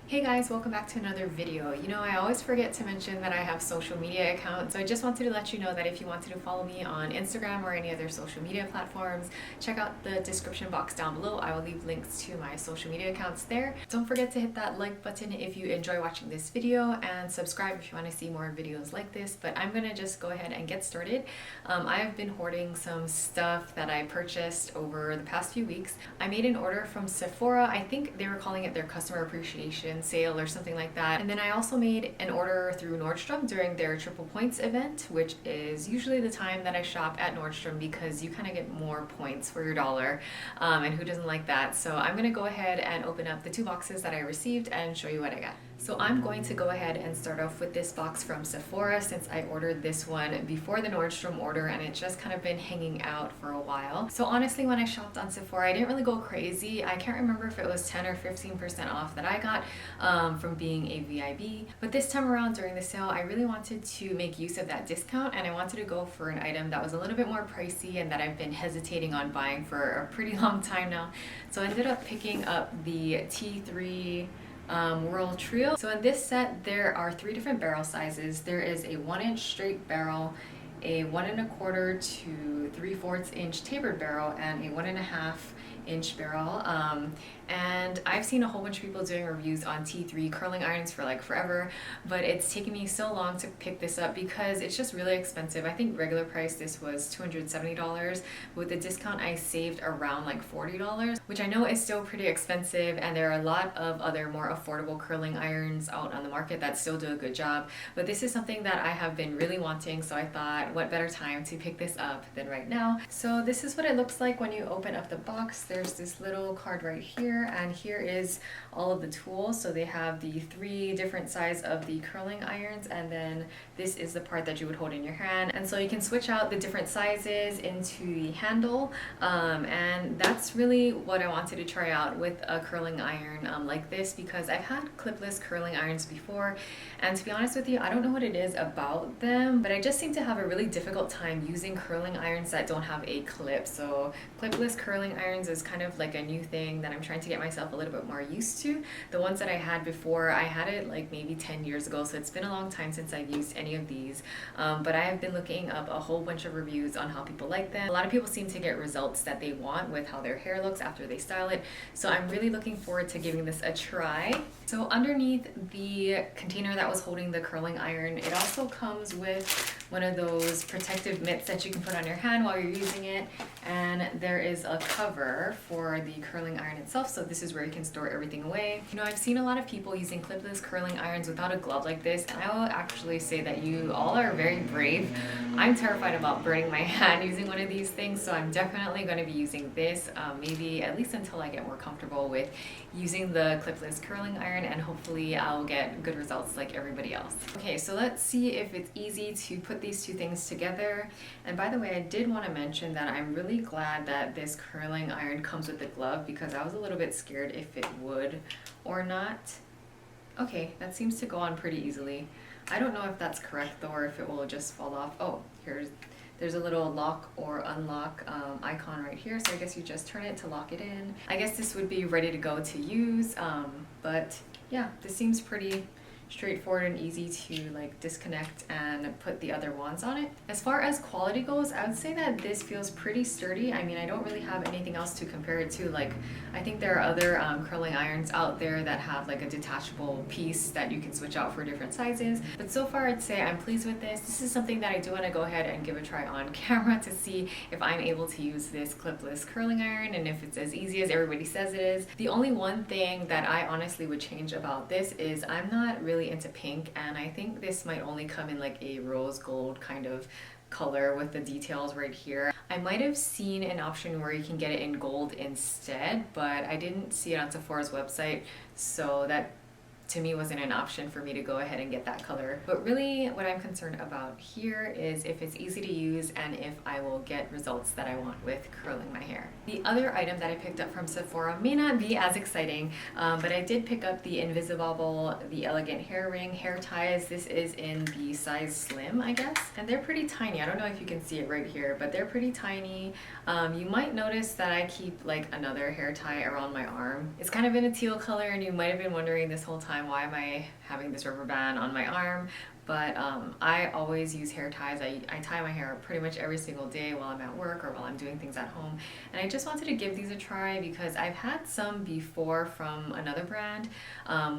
Hey guys, welcome back to another video. You know, I always forget to mention that I have social media accounts, so I just wanted to let you know that if you wanted to follow me on Instagram or any other social media platforms, check out the description box down below. I will leave links to my social media accounts there. Don't forget to hit that like button if you enjoy watching this video and subscribe if you want to see more videos like this, but I'm gonna just go ahead and get started. I have been hoarding some stuff that I purchased over the past few weeks. I made an order from Sephora. I think they were calling it their customer appreciation sale or something like that. And then I also made an order through Nordstrom during their Triple Points event, which is usually the time that I shop at Nordstrom because you kind of get more points for your dollar. And who doesn't like that? So I'm gonna go ahead and open up the two boxes that I received and show you what I got. So I'm going to go ahead and start off with this box from Sephora since I ordered this one before the Nordstrom order and it's just kind of been hanging out for a while. So honestly, when I shopped on Sephora, I didn't really go crazy. I can't remember if it was 10 or 15% off that I got from being a VIB. But this time around during the sale, I really wanted to make use of that discount and I wanted to go for an item that was a little bit more pricey and that I've been hesitating on buying for a pretty long time now. So I ended up picking up the T3 Whirl Trio. So in this set there are three different barrel sizes. There is a 1-inch straight barrel, a 1 1/4 to 3/4 inch tapered barrel, and a 1.5 inch barrel. And I've seen a whole bunch of people doing reviews on T3 curling irons for like forever, but it's taken me so long to pick this up because it's just really expensive. I think regular price this was $270. With the discount I saved around like $40, which I know is still pretty expensive, and there are a lot of other more affordable curling irons out on the market that still do a good job, but this is something that I have been really wanting, so I thought what better time to pick this up than right now. So this is what it looks like when you open up the box. There's this little card right here, and here is all of the tools. So they have the three different size of the curling irons, and then this is the part that you would hold in your hand, and so you can switch out the different sizes into the handle, and that's really what I wanted to try out with a curling iron like this, because I've had clipless curling irons before, and to be honest with you, I don't know what it is about them, but I just seem to have a really difficult time using curling irons that don't have a clip. So clipless curling irons is kind of like a new thing that I'm trying to get myself a little bit more used to. The ones that I had before, I had it like maybe 10 years ago, so it's been a long time since I've used any of these, but I have been looking up a whole bunch of reviews on how people like them. A lot of people seem to get results that they want with how their hair looks after they style it, so I'm really looking forward to giving this a try. So underneath the container that was holding the curling iron, it also comes with one of those protective mitts that you can put on your hand while you're using it, and there is a cover for the curling iron itself, so this is where you can store everything away. You know, I've seen a lot of people using clipless curling irons without a glove like this, and I will actually say that you all are very brave. I'm terrified about burning my hand using one of these things, so I'm definitely going to be using this, maybe at least until I get more comfortable with using the clipless curling iron, and hopefully I'll get good results like everybody else. Okay, so let's see if it's easy to put these two things together. And by the way, I did want to mention that I'm really glad that this curling iron comes with the glove, because I was a little bit scared if it would or not. Okay, that seems to go on pretty easily. I don't know if that's correct though, or if it will just fall off. Oh, there's a little lock or unlock icon right here, so I guess you just turn it to lock it in. I guess this would be ready to go to use, but yeah, this seems pretty straightforward and easy to like disconnect and put the other wands on it. As far as quality goes, I would say that this feels pretty sturdy. I mean, I don't really have anything else to compare it to. Like, I think there are other curling irons out there that have like a detachable piece that you can switch out for different sizes, but so far I'd say I'm pleased with this. This is something that I do want to go ahead and give a try on camera to see if I'm able to use this clipless curling iron and if it's as easy as everybody says it is. The only one thing that I honestly would change about this is I'm not really into pink, and I think this might only come in like a rose gold kind of color with the details right here. I might have seen an option where you can get it in gold instead, but I didn't see it on Sephora's website, so that to me wasn't an option for me to go ahead and get that color. But really what I'm concerned about here is if it's easy to use and if I will get results that I want with curling my hair. The other item that I picked up from Sephora may not be as exciting, but I did pick up the Invisibobble, the Elegant Hair Ring hair ties. This is in the size slim, I guess, and they're pretty tiny. I don't know if you can see it right here, but they're pretty tiny. You might notice that I keep like another hair tie around my arm. It's kind of in a teal color, and you might have been wondering this whole time time, why am I having this rubber band on my arm? But I always use hair ties. I tie my hair pretty much every single day while I'm at work or while I'm doing things at home. And I just wanted to give these a try because I've had some before from another brand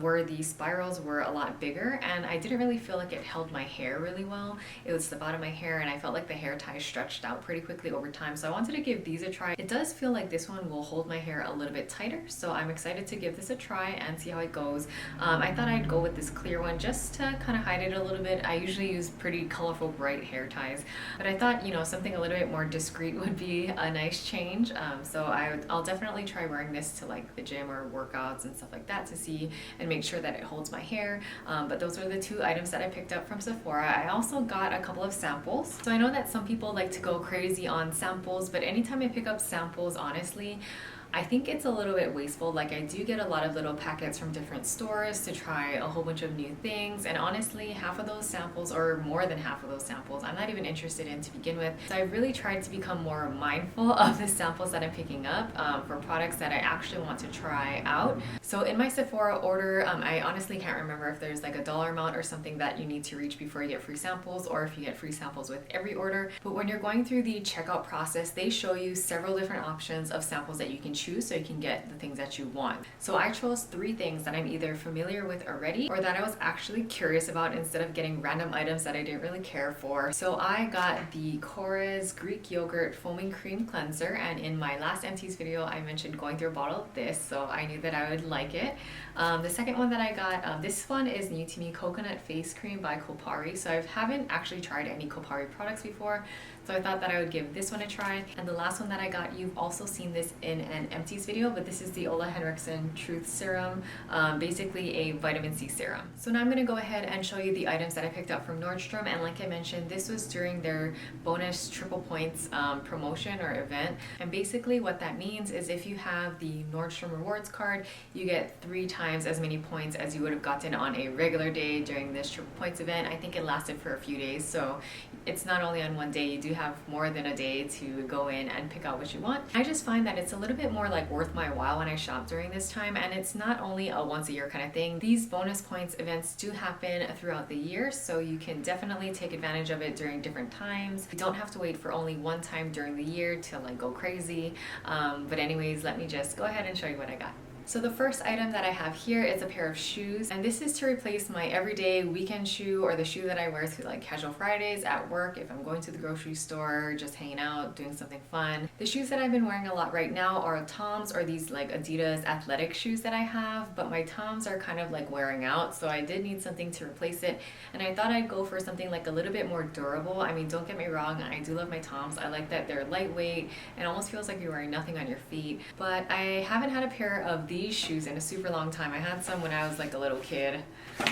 where the spirals were a lot bigger, and I didn't really feel like it held my hair really well. It would slip out of my hair, and I felt like the hair ties stretched out pretty quickly over time. So I wanted to give these a try. It does feel like this one will hold my hair a little bit tighter, so I'm excited to give this a try and see how it goes. I thought I'd go with this clear one just to kind of hide it a little bit. I usually use pretty colorful, bright hair ties, but I thought, you know, something a little bit more discreet would be a nice change. So I'll definitely try wearing this to like the gym or workouts and stuff like that to see and make sure that it holds my hair. But those are the two items that I picked up from Sephora. I also got a couple of samples. So I know that some people like to go crazy on samples, but anytime I pick up samples, honestly, I think it's a little bit wasteful. Like, I do get a lot of little packets from different stores to try a whole bunch of new things, and honestly, half of those samples, or more than half of those samples, I'm not even interested in to begin with. So I really tried to become more mindful of the samples that I'm picking up for products that I actually want to try out. So in my Sephora order, I honestly can't remember if there's like a dollar amount or something that you need to reach before you get free samples, or if you get free samples with every order. But when you're going through the checkout process, they show you several different options of samples that you can choose so you can get the things that you want. So I chose 3 things that I'm either familiar with already or that I was actually curious about instead of getting random items that I didn't really care for. So I got the Korres Greek Yogurt Foaming Cream Cleanser, and in my last empties video I mentioned going through a bottle of this, so I knew that I would like it. The second one that I got, this one is new to me, Coconut Face Cream by Kopari. So I haven't actually tried any Kopari products before, so I thought that I would give this one a try. And the last one that I got, you've also seen this in an empties video, but this is the Ole Henriksen Truth Serum, basically a vitamin C serum. So now I'm going to go ahead and show you the items that I picked up from Nordstrom, and like I mentioned, this was during their bonus triple points promotion or event. And basically what that means is if you have the Nordstrom rewards card, you get 3 times as many points as you would have gotten on a regular day during this triple points event. I think it lasted for a few days, so it's not only on one day, you do have more than a day to go in and pick out what you want. I just find that it's a little bit more like worth my while when I shop during this time, and it's not only a once a year kind of thing. These bonus points events do happen throughout the year, so you can definitely take advantage of it during different times. You don't have to wait for only one time during the year to like go crazy. But anyways, let me just go ahead and show you what I got. So the first item that I have here is a pair of shoes, and this is to replace my everyday weekend shoe, or the shoe that I wear to like casual Fridays at work if I'm going to the grocery store, just hanging out, doing something fun. The shoes that I've been wearing a lot right now are Toms, or these like Adidas athletic shoes that I have, but my Toms are kind of like wearing out, so I did need something to replace it, and I thought I'd go for something like a little bit more durable. I mean, don't get me wrong, I do love my Toms. I like that they're lightweight and almost feels like you're wearing nothing on your feet, but I haven't had a pair of these shoes in a super long time. I had some when I was like a little kid, but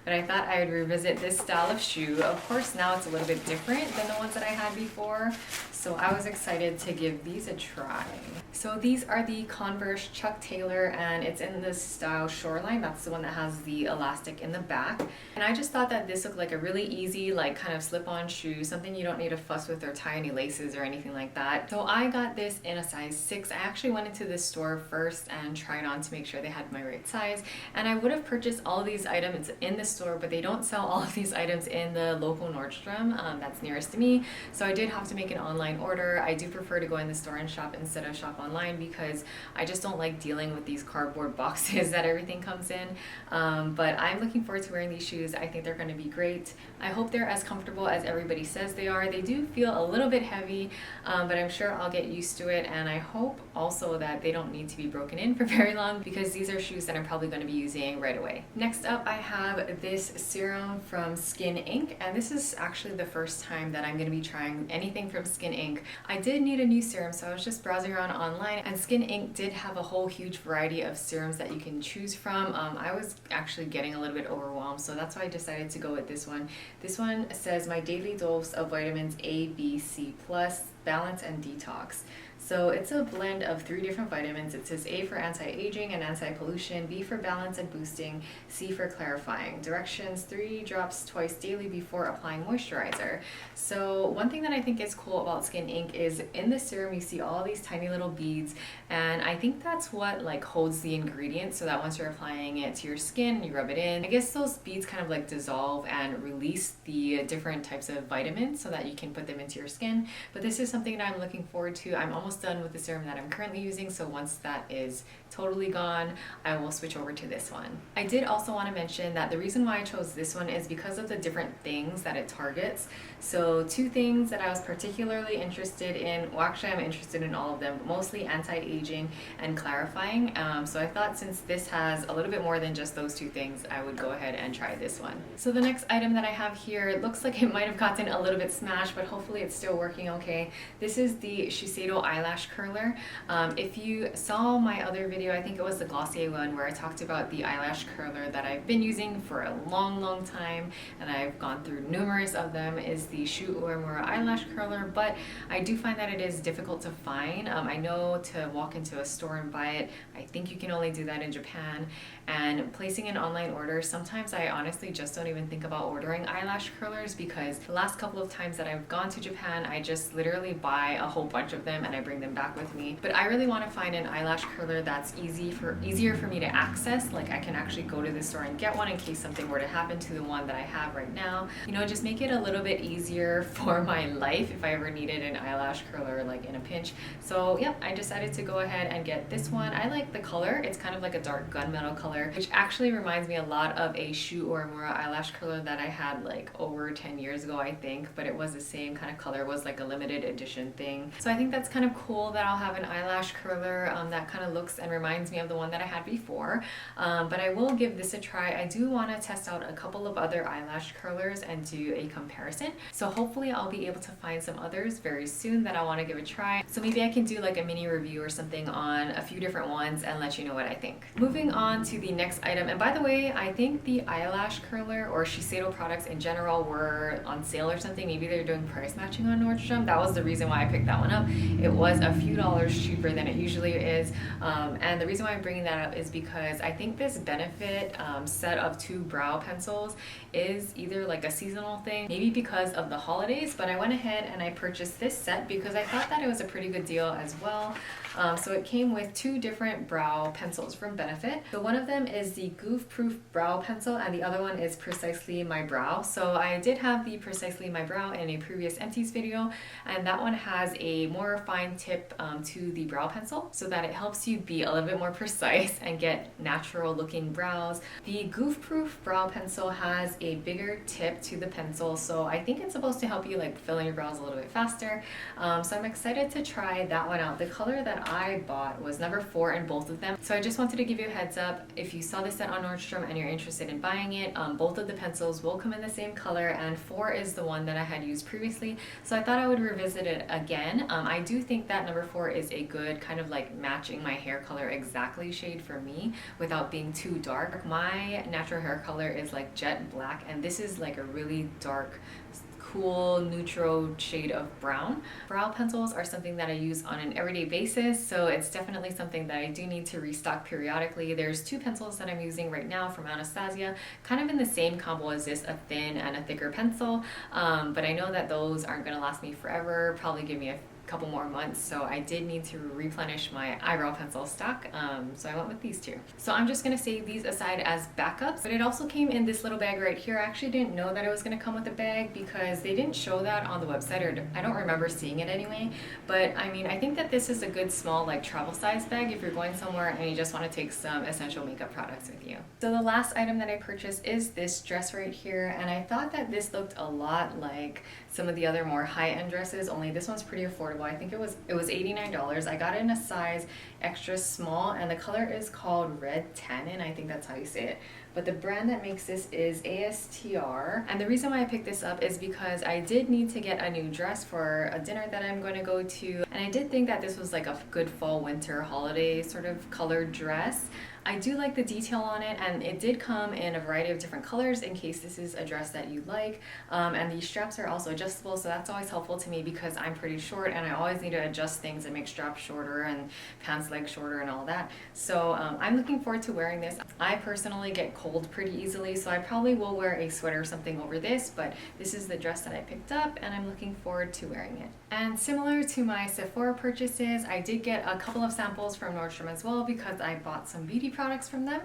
I thought I would revisit this style of shoe. Of course, now it's a little bit different than the ones that I had before, so I was excited to give these a try. So these are the Converse Chuck Taylor, and it's in the style Shoreline. That's the one that has the elastic in the back, and I just thought that this looked like a really easy, like kind of slip-on shoe, something you don't need to fuss with or tie any laces or anything like that. So I got this in a size 6. I actually went into this store first and tried on to make sure they had my right size, and I would have purchased all of these items in the store, but they don't sell all of these items in the local Nordstrom that's nearest to me, so I did have to make an online order. I do prefer to go in the store and shop instead of shop online because I just don't like dealing with these cardboard boxes that everything comes in, but I'm looking forward to wearing these shoes. I think they're going to be great. I hope they're as comfortable as everybody says they are. They do feel a little bit heavy, but I'm sure I'll get used to it, and I hope also that they don't need to be broken in for very long, because these are shoes that I'm probably going to be using right away. Next up, I have this serum from Skin Inc, and this is actually the first time that I'm going to be trying anything from Skin Inc. I did need a new serum, so I was just browsing around online, and Skin Inc did have a whole huge variety of serums that you can choose from. I was actually getting a little bit overwhelmed, so that's why I decided to go with this one. This one says my daily dose of vitamins A, B, C+, balance and detox. So it's a blend of 3 different vitamins. It says A for anti-aging and anti-pollution, B for balance and boosting, C for clarifying. Directions: 3 drops twice daily before applying moisturizer. So one thing that I think is cool about Skin Ink is in the serum you see all these tiny little beads, and I think that's what like holds the ingredients, so that once you're applying it to your skin, you rub it in. I guess those beads kind of like dissolve and release the different types of vitamins so that you can put them into your skin. But this is something that I'm looking forward to. I'm almost done with the serum that I'm currently using, so once that is totally gone, I will switch over to this one. I did also want to mention that the reason why I chose this one is because of the different things that it targets. So 2 things that I was particularly interested in, well actually I'm interested in all of them, but mostly anti-aging and clarifying. So I thought since this has a little bit more than just those 2 things, I would go ahead and try this one. So the next item that I have here, it looks like it might have gotten a little bit smashed, but hopefully it's still working okay. This is the Shiseido eyelash curler. If you saw my other video, I think it was the Glossier one, where I talked about the eyelash curler that I've been using for a long time, and I've gone through numerous of them, is the Shu Uemura eyelash curler, but I do find that it is difficult to find. I know to walk into a store and buy it, I think you can only do that in Japan, and placing an online order, sometimes I honestly just don't even think about ordering eyelash curlers, because the last couple of times that I've gone to Japan, I just literally buy a whole bunch of them and I bring them back with me. But I really want to find an eyelash curler that's easier for me to access, like I can actually go to the store and get one in case something were to happen to the one that I have right now. You know, just make it a little bit easier for my life if I ever needed an eyelash curler like in a pinch. So yeah, I decided to go ahead and get this one. I like the color. It's kind of like a dark gunmetal color, which actually reminds me a lot of a Shu Uemura eyelash curler that I had like over 10 years ago, I think, but it was the same kind of color. It was like a limited edition thing. So I think that's kind of cool that I'll have an eyelash curler that kind of looks and reminds me of the one that I had before. But I will give this a try. I do want to test out a couple of other eyelash curlers and do a comparison. So hopefully I'll be able to find some others very soon that I want to give a try. So maybe I can do like a mini review or something on a few different ones and let you know what I think. Moving on to the next item, and by the way, I think the eyelash curler or Shiseido products in general were on sale or something. Maybe they're doing price matching on Nordstrom. That was the reason why I picked that one up. It was a few dollars cheaper than it usually is, and the reason why I'm bringing that up is because I think this Benefit set of 2 brow pencils is either like a seasonal thing, maybe because of the holidays, but I went ahead and I purchased this set because I thought that it was a pretty good deal as well. So it came with 2 different brow pencils from Benefit. So one of them is the Goof Proof Brow Pencil and the other one is Precisely My Brow. So I did have the Precisely My Brow in a previous empties video, and that one has a more fine tip to the brow pencil so that it helps you be a little bit more precise and get natural looking brows. The Goof Proof Brow Pencil has a bigger tip to the pencil, so I think it's supposed to help you like fill in your brows a little bit faster. So I'm excited to try that one out. The color that I bought was number 4 in both of them. So I just wanted to give you a heads up. If you saw this set on Nordstrom and you're interested in buying it, both of the pencils will come in the same color, and 4 is the one that I had used previously. So I thought I would revisit it again. I do think that number 4 is a good kind of like matching my hair color exactly shade for me without being too dark. My natural hair color is like jet black, and this is like a really dark, cool neutral shade of brown. Brow pencils are something that I use on an everyday basis, so it's definitely something that I do need to restock periodically. There's 2 pencils that I'm using right now from Anastasia, kind of in the same combo as this, a thin and a thicker pencil, but I know that those aren't going to last me forever, probably give me a couple more months, so I did need to replenish my eyebrow pencil stock, so I went with these 2. So I'm just going to save these aside as backups, but it also came in this little bag right here. I actually didn't know that it was going to come with a bag because they didn't show that on the website, or I don't remember seeing it anyway, but I mean, I think that this is a good small like travel size bag if you're going somewhere and you just want to take some essential makeup products with you. So the last item that I purchased is this dress right here, and I thought that this looked a lot like some of the other more high-end dresses, only this one's pretty affordable. I think it was $89. I got it in a size extra small, and the color is called Red Tannin. I think that's how you say it. But the brand that makes this is ASTR. And the reason why I picked this up is because I did need to get a new dress for a dinner that I'm going to go to. And I did think that this was like a good fall, winter, holiday sort of colored dress. I do like the detail on it, and it did come in a variety of different colors in case this is a dress that you like. And these straps are also adjustable, so that's always helpful to me because I'm pretty short and I always need to adjust things and make straps shorter and pants legs shorter and all that. So I'm looking forward to wearing this. I personally get cold pretty easily, so I probably will wear a sweater or something over this, but this is the dress that I picked up and I'm looking forward to wearing it. And similar to my Sephora purchases, I did get a couple of samples from Nordstrom as well because I bought some beauty products from them.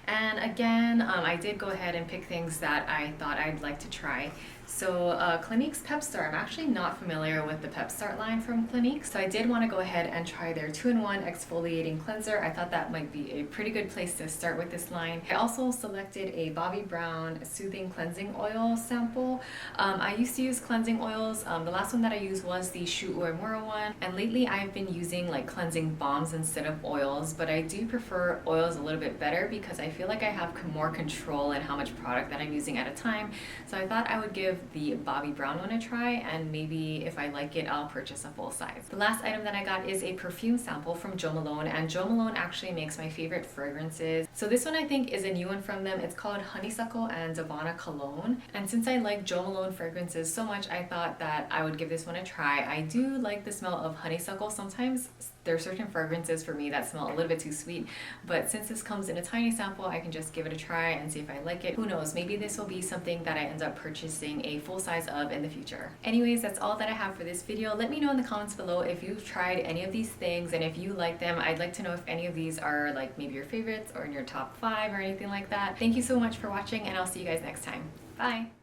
And again, I did go ahead and pick things that I thought I'd like to try. So Clinique's Pep Start, I'm actually not familiar with the Pep Start line from Clinique, so I did want to go ahead and try their 2-in-1 exfoliating cleanser. I thought that might be a pretty good place to start with this line. I also selected a Bobbi Brown Soothing Cleansing Oil sample. I used to use cleansing oils. The last one that I used was the Whirl one, and lately I've been using like cleansing balms instead of oils, but I do prefer oils a little bit better because I feel like I have more control in how much product that I'm using at a time. So I thought I would give the Bobbi Brown one a try, and maybe if I like it, I'll purchase a full size. The last item that I got is a perfume sample from Jo Malone, and Jo Malone actually makes my favorite fragrances. So this one I think is a new one from them. It's called Honeysuckle and Davana Cologne, and since I like Jo Malone fragrances so much, I thought that I would give this one a try. I do like the smell of honeysuckle. Sometimes there are certain fragrances for me that smell a little bit too sweet, but since this comes in a tiny sample, I can just give it a try and see if I like it. Who knows, maybe this will be something that I end up purchasing a full size of in the future. Anyways, that's all that I have for this video. Let me know in the comments below if you've tried any of these things and if you like them. I'd like to know if any of these are like maybe your favorites or in your top 5 or anything like that. Thank you so much for watching, and I'll see you guys next time. Bye!